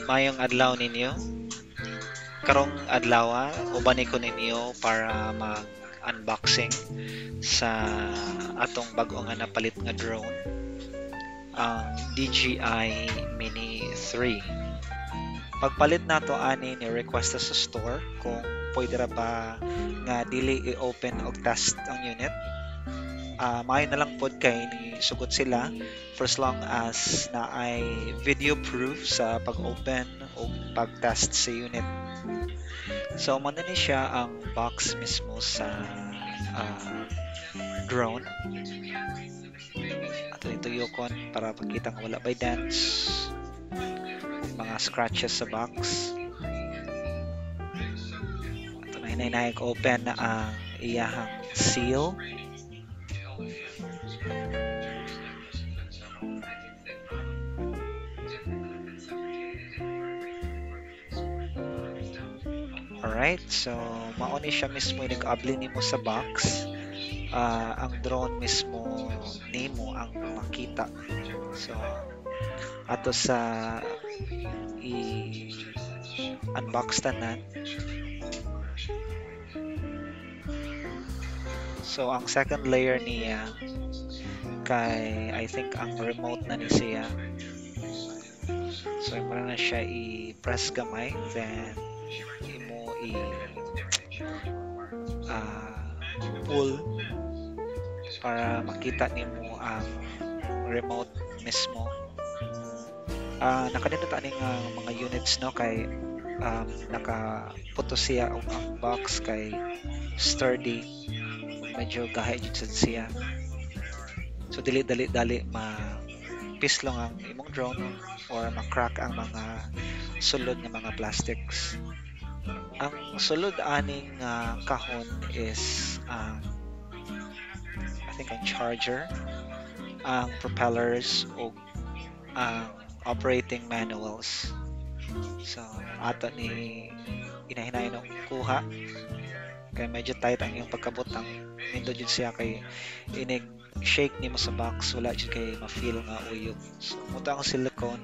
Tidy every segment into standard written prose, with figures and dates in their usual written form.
Mayong adlaw ninyo. Karong adlaw uban ko ninyo para mag-unboxing sa atong bag-o nga napalit nga drone, ang DJI Mini 3. Pagpalit nato ani ni request sa store kung pwede ra ba nga dili i-open og test ang unit. Maayo na lang pod kay ni sugot sila for as long as na ay video proof sa pag-open o pag-test sa unit. So mo na ni siya ang box mismo sa drone. Ato ito yukon para pagkita nga wala by dents, mga scratches sa box. Ato na hinay open na ang iyahang seal. Alright, so mauni siya mismo yung nag-abli nimo sa box. Ang drone mismo nimo ang makita. So ato sa i-unbox tanan. So ang second layer niya kay I think ang remote na ni siya. So imo na siya i-press gamay, then imo pull para makita nimo ang remote mismo. Nakadindot ani nga mga units no kay nakaputo siya ang box kay sturdy, medyo gahay jud sad siya. So dili dali pislong ang imong drone or ma-crack ang mga sulod nga mga plastics. Ang sulod aning kahon is I think ang charger, ang propellers o ang operating manuals. So ato ni inahinay no kuha kay medyo tight ang iyong pagkabutang. Nindo jud siya kay inig shake nimo sa box wala jud kay ma-feel nga uyog. So muto ang silicone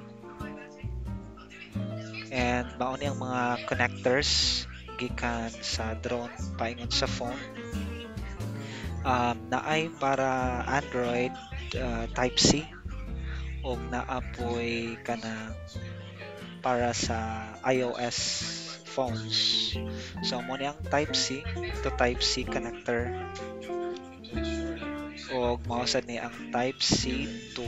and mauni ang mga connectors gikan sa drone paingon sa phone. Naay para Android Type-C o naapoy kana para sa iOS phones. So mo ang Type-C to Type-C connector o mausad ni ang Type-C to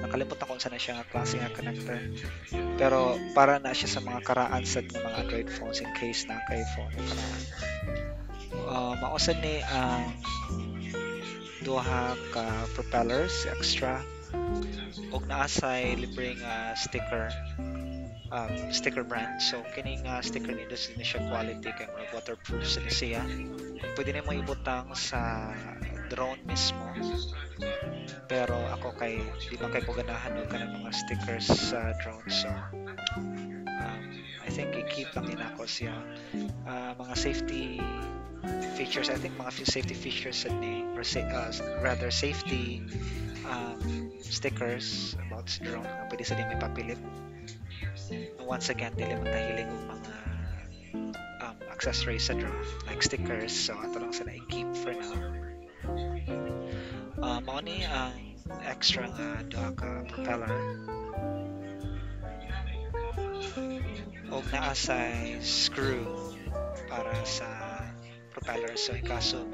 nakalimutan ko saan na siya nga klase nga connector, pero para na siya sa mga karaan sa mga Android phones in case na kay phone karaan. Mausad ni ang duha ka propellers extra og naasay libreng sticker brand. So kining sticker ni this ni siya quality kay mga waterproof sa siya. Pwede na mo ibutang sa drone mismo, pero ako kay di man kay ko ganahan og kanang mga stickers sa drone. So I think i-keep lang din ako siya. Mga safety features, I think mga safety features ni or rather safety stickers about sa drone na pwede sa din may papilit. Once again, dili man kahiling og mga accessories sa drone like stickers, so ato lang sana i-keep for now. Mao ni ang extra nga duha ka propeller og naa sa screw para sa propeller. So in kaso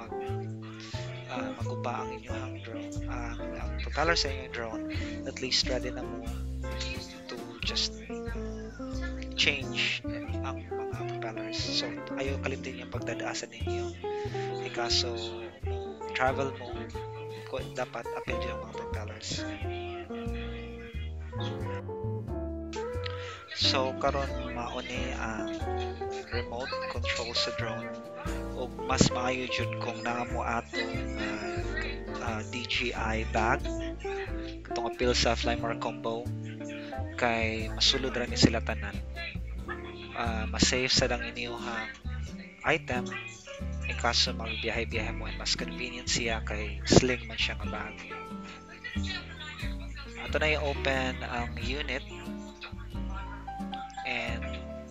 maguba ang inyong drone, ang propeller sa inyong drone, at least ready na mo to just change ang mga propellers. So ayaw kalimtin yung pagdadaasan ninyo in kaso travel mo dapat apil dyan ang mga propellers. So karon mauni ang remote control sa drone o mas maayo jud kung naa mo atong DJI bag katong apil sa Flymore combo kay masulod ra ni sila tanan. Mas-safe sa dang iniyuhang item in kaso magbiyahe-biyahe mo and mas convenient siya kay sling man siya nga bag. ato na i-open ang unit and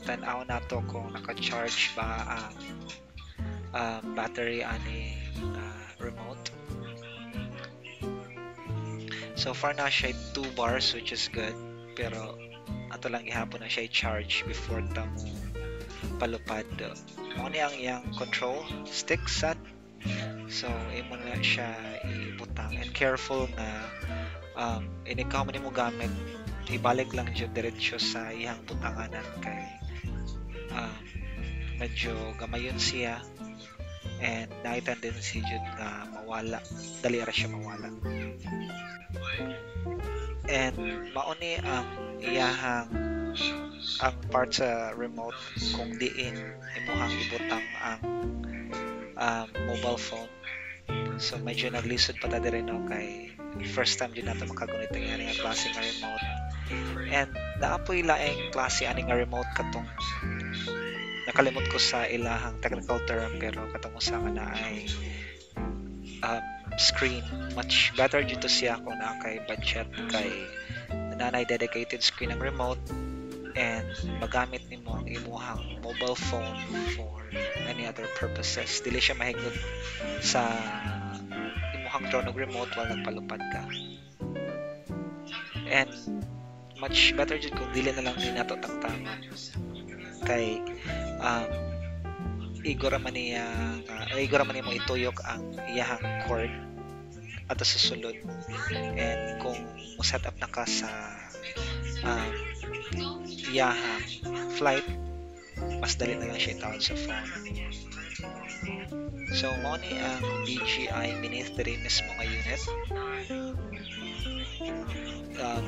tanaw na to kung naka-charge ba ang battery ani remote. So far na siya 2 bars which is good, pero ato lang ihapon na siya i-charge before ta mo palupad. Mo ni ang iyang control stick set. So imo na siya ibutang and careful nga inikaw man mo gamit, ibalik lang jud diretso sa iyang butanganan kay medyo gamayon siya and na tendency jud nga mawala, dali ra siya mawala. And mauni ang iyahang ang part sa remote kung diin imuhang ibutang ang mobile phone. So medyo naglisod pa ta diri no kay first time din nato makagunit ang nga klase nga remote. And naapoy laing klase ani nga remote katong nakalimot ko sa ilahang technical term pero katong usa nga na ay screen. Much better dito siya kung na kay budget kay nanay dedicated screen ang remote and magamit nimo ang imuhang mobile phone for any other purposes. Dili siya mahigod sa imuhang drone og remote while nagpalupad ka. And much better jud kung dili na lang din nato tangtangan kay igora man niya mo ituyok ang iyahang cord ato sa sulod. And kung mo-set up na ka sa iyahang flight, mas dali na lang siya itawag sa phone. So mo ni ang DJI Mini 3 mismo nga unit.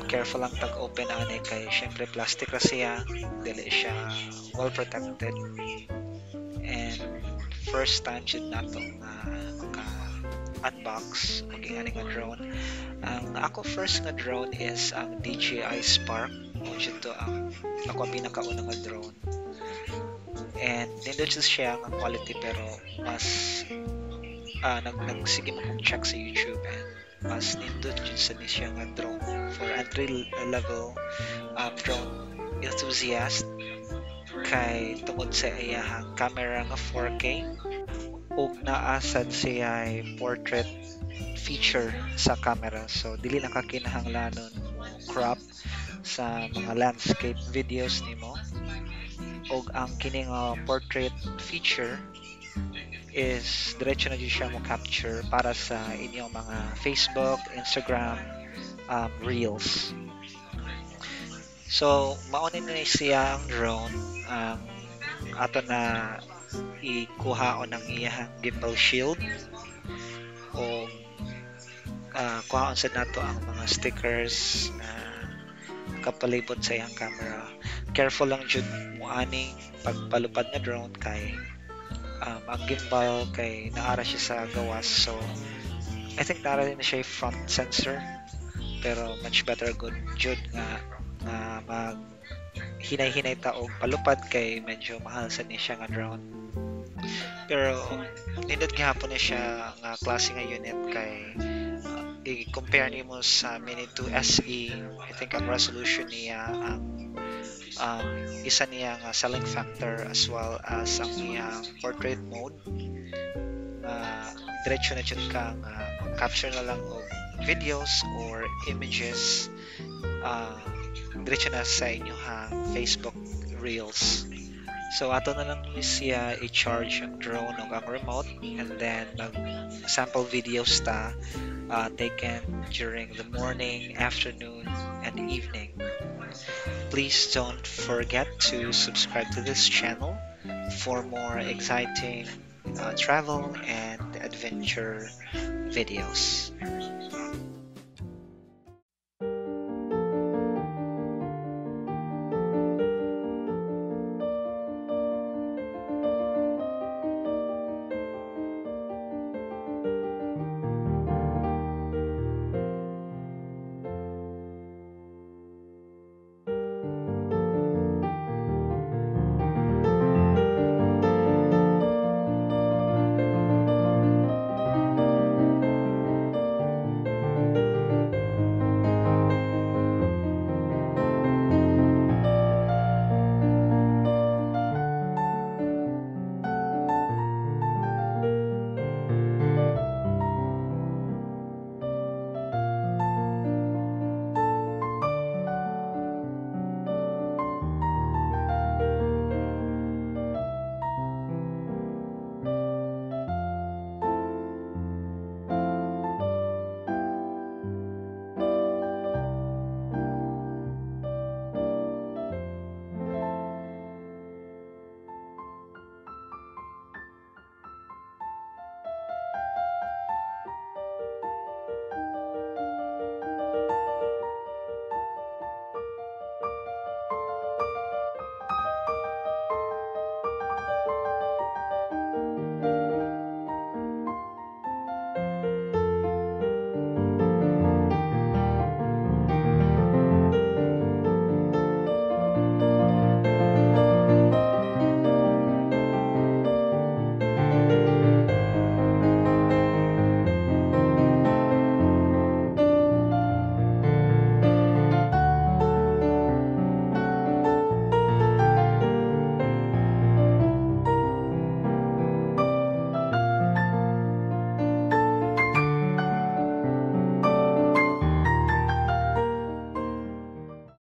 Careful lang tag-open ani kay syempre plastic ra siya, dili siya well protected. And first time jud nato maka-unbox maging ani nga drone. Ang ako first nga drone is ang DJI Spark. Jud to ang ako pinakauna nga drone. And nindot siya ang quality pero mas nagsige mo kong check sa YouTube and mas nindot jud sa siya nga drone for entry level drone enthusiast kay tungod sa iyahang camera nga 4K ug naasad siya ay portrait feature sa camera, so dili na kakinahanglanon crop sa mga landscape videos nimo. Og ang kining portrait feature is diretso na siya mo capture para sa inyong mga Facebook, Instagram reels. So maunin na siya ang drone ato na ikuhaon ang iyang gimbal shield o kuhaon sa nato ang mga stickers na kapalibot sa iyang camera. Careful lang jud mo aning pagpalupad nga drone kay ang gimbal kay naara siya sa gawas, so I think naara din siya front sensor pero much better good jud nga mag hinay-hinay ta og palupad kay medyo mahal sa ni siya nga drone. Pero nindot gihapon ni siya nga klase nga unit kay i-compare nimo sa Mini 2 SE. I think ang resolution niya ang isa niya nga selling factor as well as ang iyang portrait mode. Diretso na jud ka nga capture na lang og videos or images diretso na sa inyong Facebook reels. So ato na lang siya i-charge ang drone o ang remote and then mag sample videos ta taken during the morning, afternoon, and evening. Please don't forget to subscribe to this channel for more exciting travel and adventure videos.